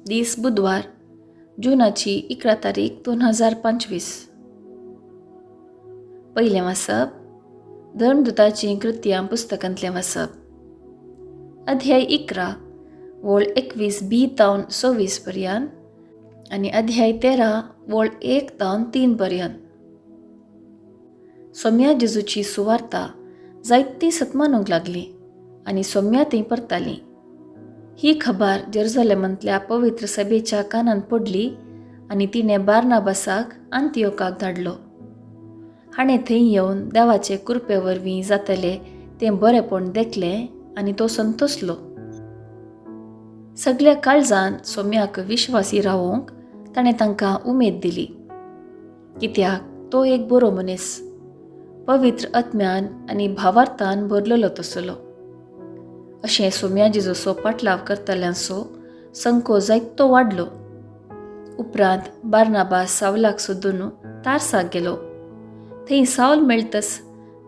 दीस बुधवार, जुनाची 11 तारीख 2025. पयलें वाचप धर्मदुताचीं कृत्यां पुस्तकांतलें वाचप. अध्याय 11 वोळ 21b तावन 26 पर्यंत आनी अध्याय 13 वोळ 1 तावन 3 पर्यंत. सोम्या जेजूची सुवार्ता जायतीं सतमानूंक लागली आनी सोम्या थंय परतालीं. ही खबर जेरुसलेमांतल्या पवित्र सभेच्या कानांत पडली आनी तिणें बार्नाबासाक अंतियोकाक धाडलो. हाणें थंय येवन देवाचे कृपे वरवीं जातलें तें बरेपण देखलें आनी तो संतोसलो. सगळ्या काळजान सोम्याक विश्वासी रावूंक ताणें तांकां उमेद दिली, कित्याक तो एक बरो मनीस, पवित्र आत्म्यान आनी भावार्थान भरलेलो तसलो. अशें सोम्या जेजूचो पाटलाव करतल्यांचो संको जायतो वाडलो. उपरांत बार्नाबास सावलाक सोदून तार्साक गेलो. थंय सावल मेळटस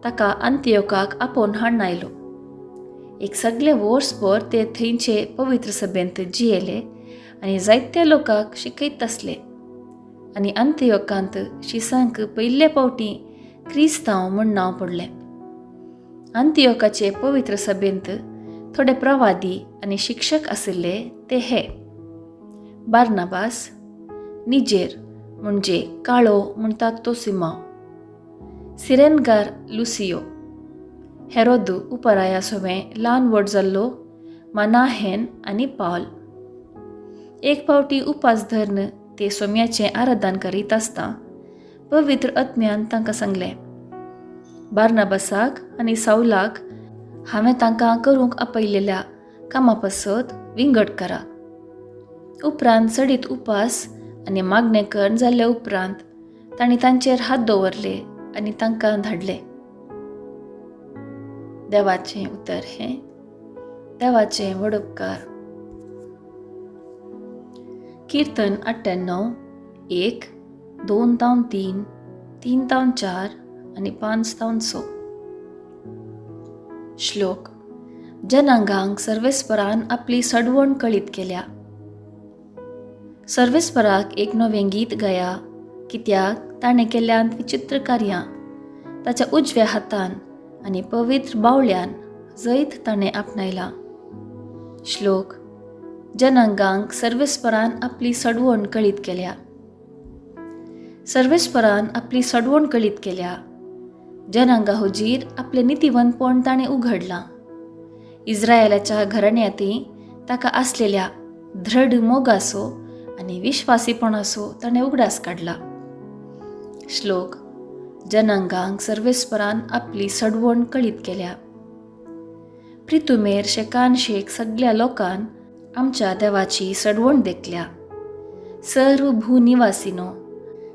ताका अंतियोकाक आपोवन हाडून आयलो. एक सगळे वर्सभर ते थंयचे पवित्र सभेंत जियेले आनी जायत्या लोकांक शिकयत आसले. आनी अंतियोकांत शिसांक पयले फावटी क्रिस्तांव म्हूण नांव पडलें. अंतियोकाचे पवित्र सभेंत थोडे प्रवादी आनी शिक्षक आशिल्ले ते हे: बार्नाबास, निजेर म्हणजे काळो म्हणटात तो सिमांव, सिरेनगार लुसियो, हेरोदू उपराया सोवें ल्हान व्हड जाल्लो मानाहेन आनी पावल. एक फावटी उपास धरून ते सोम्याचें आराधन करीत आसता पवित्र आत्म्यान तांकां सांगलें, बार्नाबासाक आनी सावलाक हांवें तांकां करूंक आपयलेल्या कामा पासत विंगड करा. उपरांत सडीत उपास आनी मागणें करून जाल्ले उपरांत तांणी तांचेर हात दवरले आनी तांकां धाडले. देवाचें उतर हें. देवाचें व्हड उपकार. कीर्तन 98, 1, 2 तावन 3, 3 तावन 4 आनी 5 तावन 6. श्लोक. जनांगांक सर्वेस्परान आपली सडवण कळीत केल्या. सर्वेस्पराक एक नवें गीत गाया, कित्याक ताणें केल्ल्यान विचित्र कार्यां. ताच्या उजव्या हातान आनी पवित्र बावळ्यान जैत ताणें आपणायला. श्लोक. जनांगांक सर्वेस्परान आपली सडवण कळीत केल्या. सर्वेस्परान आपली सडवण कळीत केल्या. जनांगा हुजीर आपलें नितीवंतपण ताणें उघडलां. इस्रायेलाच्या घराण्यांतय ताका आसलेल्या दृढ मोगाचो आनी विश्वासीपणाचो ताणें उगडास काडला. श्लोक. जनांगांक सर्वेस्परान आपली सडवण कळीत केल्या. प्रितुमेर शेकानशेक सगळ्या लोकान आमच्या देवाची सडवण देखल्या. सर्व भूनिवासीनो,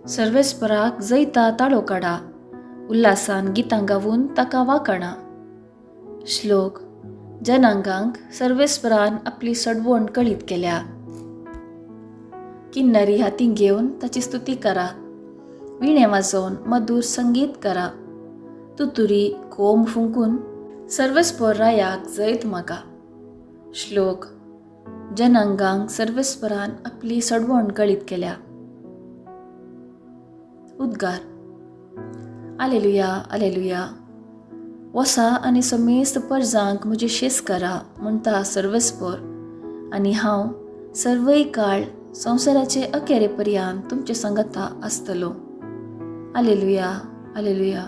सर्वेस्पराक जैता ताळो काडा, उल्हासान गितां गावून ताका वाकणा. श्लोक. जनांगांक सर्वेस्परान आपली सडवण कळीत केल्या. किन्नरी हातीं घेवन ताची स्तुती करा. विणे वाजोवन मधुर संगीत करा. तुतुरी कोंब फुंकून सर्वेस्पर रायाक जैत मागा. श्लोक. जनांगांक सर्वेस्परान आपली सडवण कळीत केल्या. उद्गार. आलेलुया, आलेलुया. वसा आनी समेस्त परजांक म्हजी शेस करा म्हणटा सर्वेस्पर, आनी हांव सर्वय काळ संवसाराचे अखेरे पर्यंत तुमचे संगता आसतलो. आलेलुया, आलेलुया.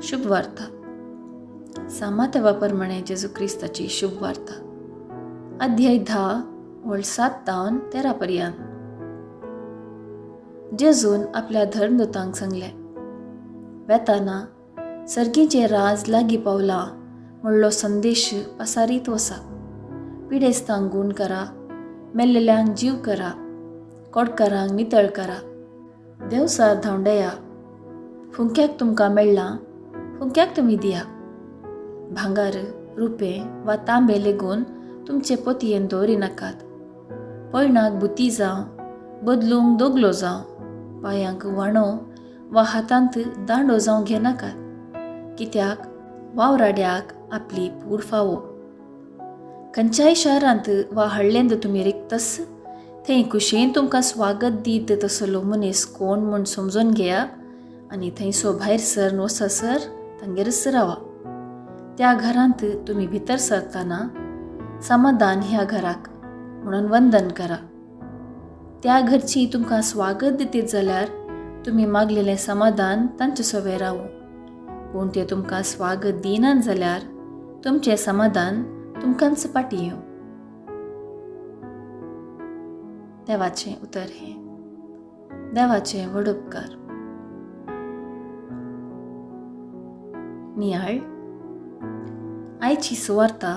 शुभ वार्ता. सामान्य वापरप्रमाणे जेजू क्रिस्ताची शुभ वार्ता. अध्याय 10 वोळ 7 तावन 13 पर्यंत. जेजून आपल्या धर्मदूतांक सांगलें, वेताना सर्गीचें राज लागीं पावलां म्हणलो संदेश पसारीत वसा. पिडेस्तांक गूण करा, मेल्लेल्यांक जीव करा, कोडकारांक नितळ करा, देवसार धांवडया. फुंक्याक तुमकां मेळ्ळां, फुंक्याक तुमी दिया. भांगार, रुपें वा तांबे लेगून तुमचे पोतयेन दवरी नाकात. पयणाक बुती जावं, बदलूंक दोगलो जावं, पांयांक वाणो वा हातांत दांडो जावं घेनाकात, कित्याक वावराड्याक आपली पूड फावो. खंयच्याय शारांत वा हळ्ळेंत तुमी रिकतस थंय कुशेन तुमकां स्वागत दीत तसलो मनीस कोण म्हूण समजून घेया आनी थंयसो भायर सर वचसर तांगेरच रावा. त्या घरांत तुमी भितर सरतना समाधान ह्या घराक म्हणून वंदन करा. त्या घरची तुमकां स्वागत दितीत जाल्यार तुमी मागलेलें समाधान तांचे सोबे रावूं. पूण ते तुमकां स्वागत दिनात जाल्यार तुमचें समाधान तुमकांच पाटी येवं. देवाचें उतर हें. देवाचें व्हड उपकार. नियाळ. आयची सुवार्ता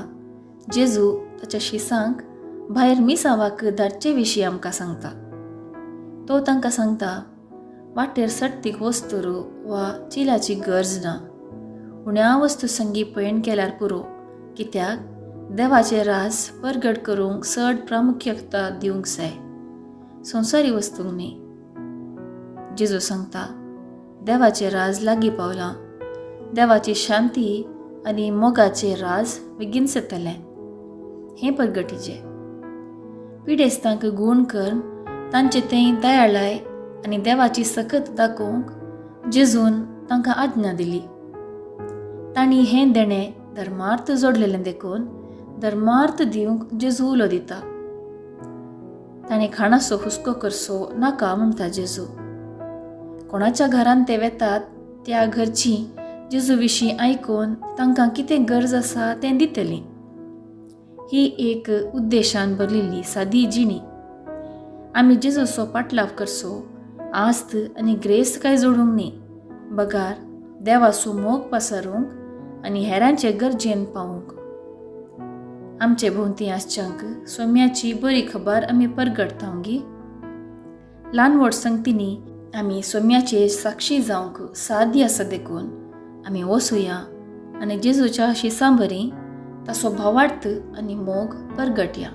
जेजू ताच्या शिसांक भायर मिसावाक धाडचे विशीं आमकां सांगता. तो तांकां सांगता, वाटेर सट्टीक वस्तू वा चिलाची गरज ना. उण्या वस्तू संगी पयण केल्यार पुरो, कित्याक देवाचें राज परगट करूंक चड प्रामुख्यता दिवंक जाय, संवसारी वस्तूंक न्ही. जेजू सांगता, देवाचें राज लागीं पावलां. देवाची शांती आनी मोगाचें राज बेगीन येतलें. हें परगटीचें. पिडेस्तांक गूण करून तांचे थंय दयाळाय आनी देवाची सकत दाखोवंक जेजून तांकां आज्ञा दिली. तांणी हें देणें धर्मार्थ जोडलेलें देखून धर्मार्थ दिवंक जेजू उलो दिता. ताणें खाणाचो हुस्को करचो नाका म्हणटा जेजू. कोणाच्या घरांत ते वेतात त्या घरची जेजू विशीं आयकून तांकां कितें गरज आसा तें दितलीं. ही एक उद्देशान भरलेली सादी जिणी. आमी जेजूचो पाटलाव करचो, आस्त आनी ग्रेस्त काय जोडूंक न्ही, बगार देवाचो मोग पसारूंक आनी हेरांचे गरजेन पावूंक. आमचे भोंवती आसच्यांक सोम्याची बरी खबर आमी परगटतांगी. ल्हान व्हड संगतींनी आमी सोम्याचे साक्षी जावंक सादी आसा देखून आमी वसुया आनी जेजूच्या शिसां बरी ताचो भावार्थ आनी मोग परगटया.